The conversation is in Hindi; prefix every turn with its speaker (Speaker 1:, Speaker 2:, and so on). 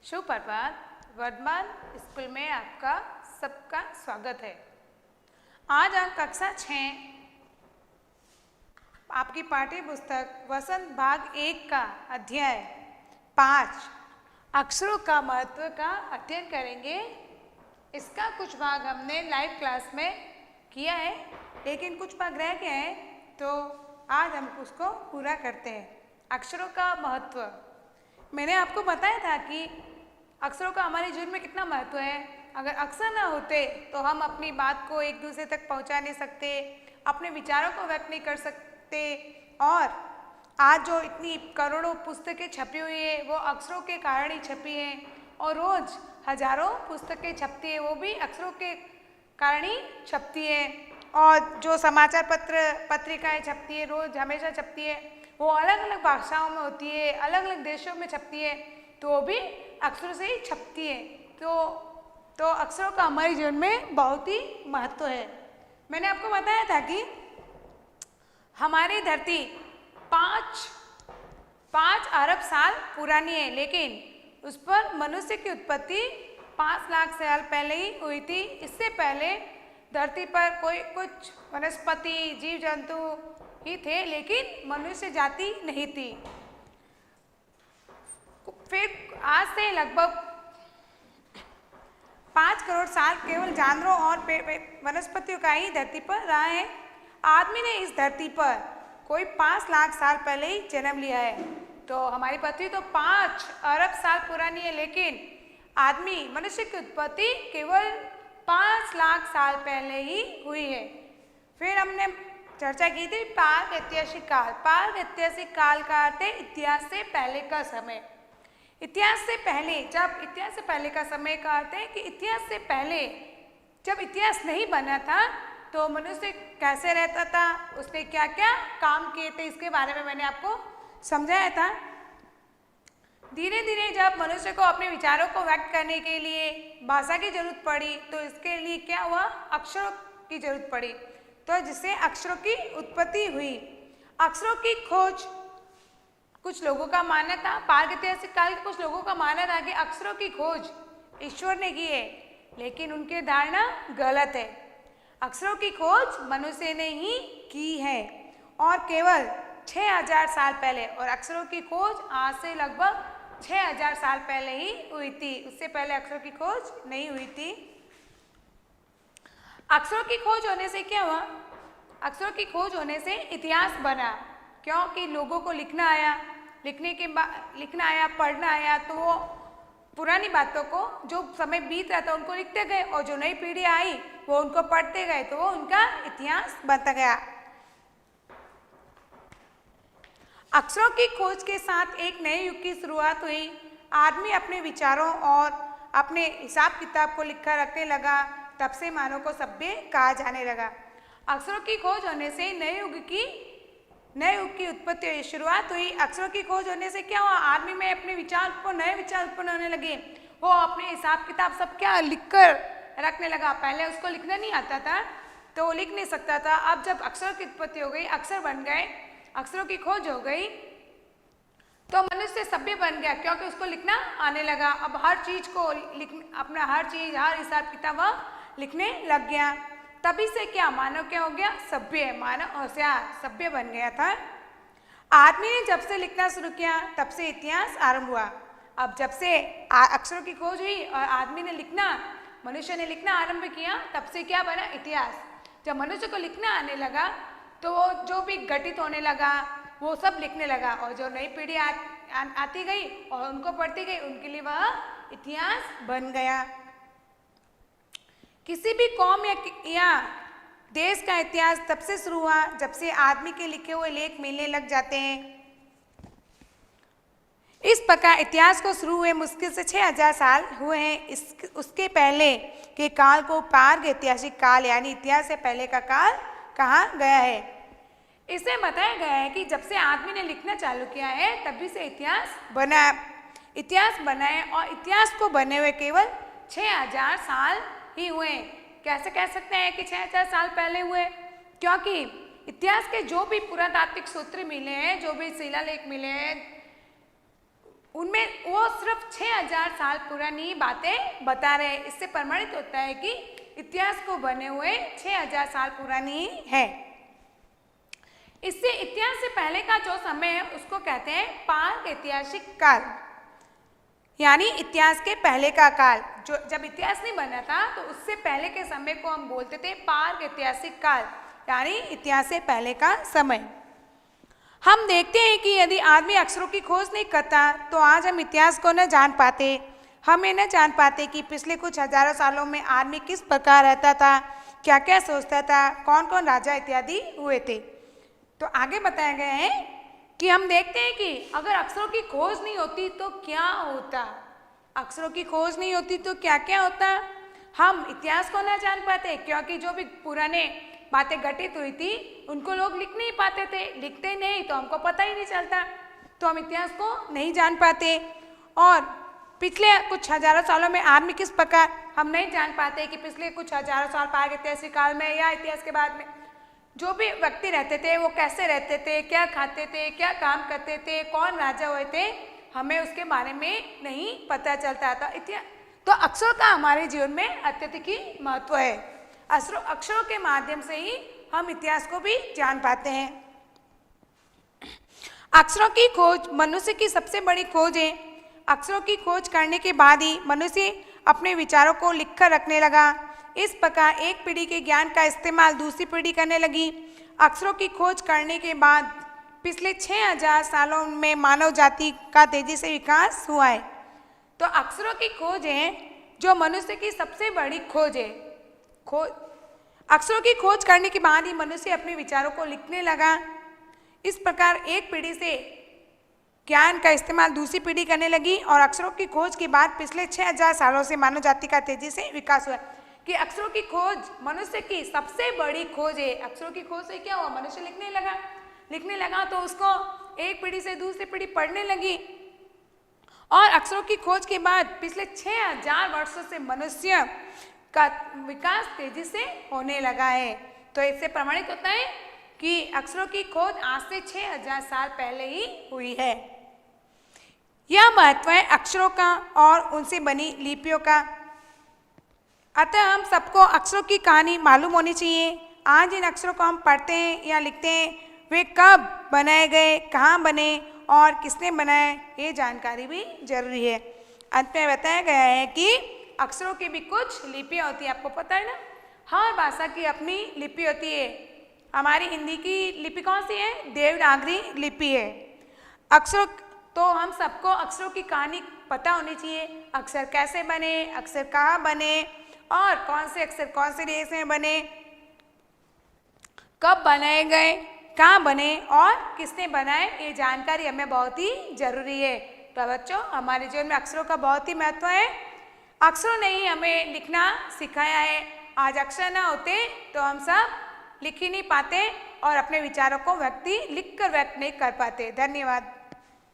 Speaker 1: सुप्रभात। वर्धमान स्कूल में आपका सबका स्वागत है। आज हम कक्षा 6 आपकी पाठ्य पुस्तक वसंत भाग 1 का अध्याय 5 अक्षरों का महत्व का अध्ययन करेंगे। इसका कुछ भाग हमने लाइव क्लास में किया है, लेकिन कुछ भाग रह गए हैं, तो आज हम उसको पूरा करते हैं। अक्षरों का महत्व मैंने आपको बताया था कि अक्षरों का हमारे जीवन में कितना महत्व है। अगर अक्षर ना होते तो हम अपनी बात को एक दूसरे तक पहुंचा नहीं सकते, अपने विचारों को व्यक्त नहीं कर सकते। और आज जो इतनी करोड़ों पुस्तकें छपी हुई है वो अक्षरों के कारण ही छपी हैं, और रोज़ हजारों पुस्तकें छपती है वो भी अक्षरों के कारण ही छपती है। और जो समाचार पत्रिकाएं छपती है रोज़ हमेशा छपती है, वो अलग अलग भाषाओं में होती है, अलग अलग देशों में छपती है, तो वो भी अक्षरों से ही छपती है। तो अक्षरों का हमारे जीवन में बहुत ही महत्व है। मैंने आपको बताया था कि हमारी धरती 5 अरब साल पुरानी है, लेकिन उस पर मनुष्य की उत्पत्ति 5 लाख साल पहले ही हुई थी। इससे पहले धरती पर कुछ वनस्पति जीव जंतु ही थे, लेकिन मनुष्य जाति नहीं थी। फिर आज से लगभग 5 करोड़ साल केवल जानवरों और वनस्पतियों का ही धरती पर रहा है। आदमी ने इस धरती पर कोई 5 लाख साल पहले ही जन्म लिया है। तो हमारी पृथ्वी तो 5 अरब साल पुरानी है, लेकिन आदमी मनुष्य की उत्पत्ति केवल 5 लाख साल पहले ही हुई है। फिर हमने चर्चा की थी प्राग ऐतिहासिक काल। प्राग ऐतिहासिक काल का अर्थ है इतिहास से पहले का समय। इतिहास से पहले, जब इतिहास से पहले का समय का अर्थ है कि इतिहास से पहले जब इतिहास नहीं बना था तो मनुष्य कैसे रहता था, उसने क्या क्या काम किए थे, इसके बारे में मैंने आपको समझाया था। धीरे धीरे जब मनुष्य को अपने विचारों को व्यक्त करने के लिए भाषा की जरूरत पड़ी, तो इसके लिए क्या हुआ, अक्षरों की जरूरत पड़ी, तो जिससे अक्षरों की उत्पत्ति हुई। अक्षरों की खोज कुछ लोगों का मानना था, प्राग ऐतिहासिक काल के कुछ लोगों का मानना था कि अक्षरों की खोज ईश्वर ने की है, लेकिन उनकी धारणा गलत है। अक्षरों की खोज मनुष्य ने ही की है, और केवल 6000 साल पहले, और अक्षरों की खोज आज से लगभग 6000 साल पहले ही हुई थी। उससे पहले अक्षरों की खोज नहीं हुई थी। अक्षरों की खोज होने से क्या हुआ, अक्षरों की खोज होने से इतिहास बना, क्योंकि लोगों को लिखना आया, लिखना आया, पढ़ना आया, तो वो पुरानी बातों को जो समय बीत रहा था उनको लिखते गए, और जो नई पीढ़ी आई वो उनको पढ़ते गए, तो वो उनका इतिहास बनता गया। अक्षरों की खोज के साथ एक नए युग की शुरुआत हुई। आदमी अपने विचारों और अपने हिसाब किताब को लिखकर रखने लगा। तब से मानव को सभ्य कहा जाने लगा। अक्षरों की खोज होने से नए युग की उत्पत्ति हुई, शुरुआत हुई। अक्षरों की खोज होने से क्या हुआ, आदमी में अपने नए विचार उत्पन्न होने लगे। वो अपने हिसाब किताब सब क्या लिखकर रखने लगा। पहले उसको लिखना नहीं आता था तो वो लिख नहीं सकता था। अब जब अक्षरों की उत्पत्ति हो गई, अक्षर बन गए, अक्षरों की खोज हो गई, तो मनुष्य सभ्य बन गया, क्योंकि उसको लिखना आने लगा। अब हर चीज को अपना हर हिसाब किताब वह लिखने लग गया। तभी से क्या, मानव क्या हो गया, सभ्य, मानव होशियार, सभ्य बन गया था। आदमी ने जब से लिखना शुरू किया तब से इतिहास आरंभ हुआ। अब जब से अक्षरों की खोज हुई और आदमी ने मनुष्य ने लिखना आरंभ किया, तब से क्या बना, इतिहास। जब मनुष्य को लिखना आने लगा तो वो जो भी घटित होने लगा वो सब लिखने लगा, और जो नई पीढ़ी आती गई और उनको पढ़ती गई, उनके लिए वह इतिहास बन गया। किसी भी कौम या देश का इतिहास तब से शुरू हुआ जब से आदमी के लिखे हुए लेख मिलने लग जाते हैं। इस प्रकार इतिहास को शुरू हुए मुश्किल से 6000 साल हुए हैं। उसके पहले के काल को प्राग ऐतिहासिक काल यानी इतिहास से पहले का काल कहा गया है। इसे बताया गया है कि जब से आदमी ने लिखना चालू किया है तभी से इतिहास बना है, और इतिहास को बने हुए केवल 6000 साल ही हुए। कैसे कह सकते हैं कि 6000 साल पहले हुए, क्योंकि इतिहास के जो भी पुरातात्विक सूत्र मिले हैं, जो भी शिलालेख मिले हैं, उनमें वो सिर्फ 6000 साल पुरानी बातें बता रहे हैं। इससे प्रमाणित होता है कि इतिहास को बने हुए 6000 साल पुरानी है। इससे इतिहास से पहले का जो समय है उसको कहते हैं प्राक ऐतिहासिक काल, यानी इतिहास के पहले का काल। जो जब इतिहास नहीं बना था तो उससे पहले के समय को हम बोलते थे प्राक ऐतिहासिक काल, यानी इतिहास से पहले का समय। हम देखते हैं कि यदि आदमी अक्षरों की खोज नहीं करता तो आज हम इतिहास को न जान पाते। हम ये न जान पाते कि पिछले कुछ हजारों सालों में आदमी किस प्रकार रहता था, क्या क्या सोचता था, कौन कौन राजा इत्यादि हुए थे। तो आगे बताया गया है कि हम देखते हैं कि अगर अक्षरों की खोज नहीं होती तो क्या होता, अक्षरों की खोज नहीं होती तो क्या क्या होता। हम इतिहास को ना जान पाते क्योंकि जो भी पुराने बातें घटित हुई थी उनको लोग लिख नहीं पाते थे, लिखते नहीं तो हमको पता ही नहीं चलता, तो हम इतिहास को नहीं जान पाते। और पिछले कुछ हजारों सालों में आदमी किस प्रकार, हम नहीं जान पाते कि पिछले कुछ हजारों साल प्राग ऐतिहासिक काल में या इतिहास के बाद में जो भी व्यक्ति रहते थे वो कैसे रहते थे, क्या खाते थे, क्या काम करते थे, कौन राजा हुए थे, हमें उसके बारे में नहीं पता चलता था। तो अक्षरों का हमारे जीवन में अत्यधिक ही महत्व है। अक्षरों के माध्यम से ही हम इतिहास को भी जान पाते हैं। अक्षरों की खोज मनुष्य की सबसे बड़ी खोज है। अक्षरों की खोज करने के बाद ही मनुष्य अपने विचारों को लिखकर रखने लगा। इस प्रकार एक पीढ़ी के ज्ञान का इस्तेमाल दूसरी पीढ़ी करने लगी। अक्षरों की खोज करने के बाद पिछले 6000 सालों में मानव जाति का तेजी से विकास हुआ है। तो अक्षरों की खोज है जो मनुष्य की सबसे बड़ी खोज है। अक्षरों की खोज करने के बाद ही मनुष्य अपने विचारों को लिखने लगा। इस प्रकार एक पीढ़ी से ज्ञान का इस्तेमाल दूसरी पीढ़ी करने लगी और अक्षरों की खोज के बाद पिछले 6000 सालों से मानव जाति का तेजी से विकास हुआ कि अक्षरों की खोज मनुष्य की सबसे बड़ी खोज है। अक्षरों की खोज से क्या हुआ, मनुष्य लिखने लगा तो उसको एक पीढ़ी से दूसरी पीढ़ी पढ़ने लगी और अक्षरों की खोज के बाद पिछले 6000 वर्षों से मनुष्य का विकास तेजी से होने लगा है। तो इससे प्रमाणित होता है कि अक्षरों की खोज आज से 6000 साल पहले ही हुई है। यह महत्व है अक्षरों का और उनसे बनी लिपियों का। अतः हम सबको अक्षरों की कहानी मालूम होनी चाहिए। आज जिन अक्षरों को हम पढ़ते हैं या लिखते हैं वे कब बनाए गए, कहाँ बने और किसने बनाए, ये जानकारी भी जरूरी है। अंत में बताया गया है कि अक्षरों की भी कुछ लिपियाँ होती हैं। आपको पता है ना, हर भाषा की अपनी लिपि होती है। हमारी हिंदी की लिपि कौन सी है, देवनागरी लिपि है। अक्षरों, तो हम सबको अक्षरों की कहानी पता होनी चाहिए। अक्षर कैसे बने, अक्षर कहाँ बने और कौन से अक्षर कौन से देश में बने, कब बनाए गए, कहाँ बने और किसने बनाए, ये जानकारी हमें बहुत ही जरूरी है। तो बच्चों, हमारे जीवन में अक्षरों का बहुत ही महत्व है। अक्षरों ने ही हमें लिखना सिखाया है। आज अक्षर ना होते तो हम सब लिख ही नहीं पाते और अपने विचारों को लिखकर व्यक्त नहीं कर पाते। धन्यवाद।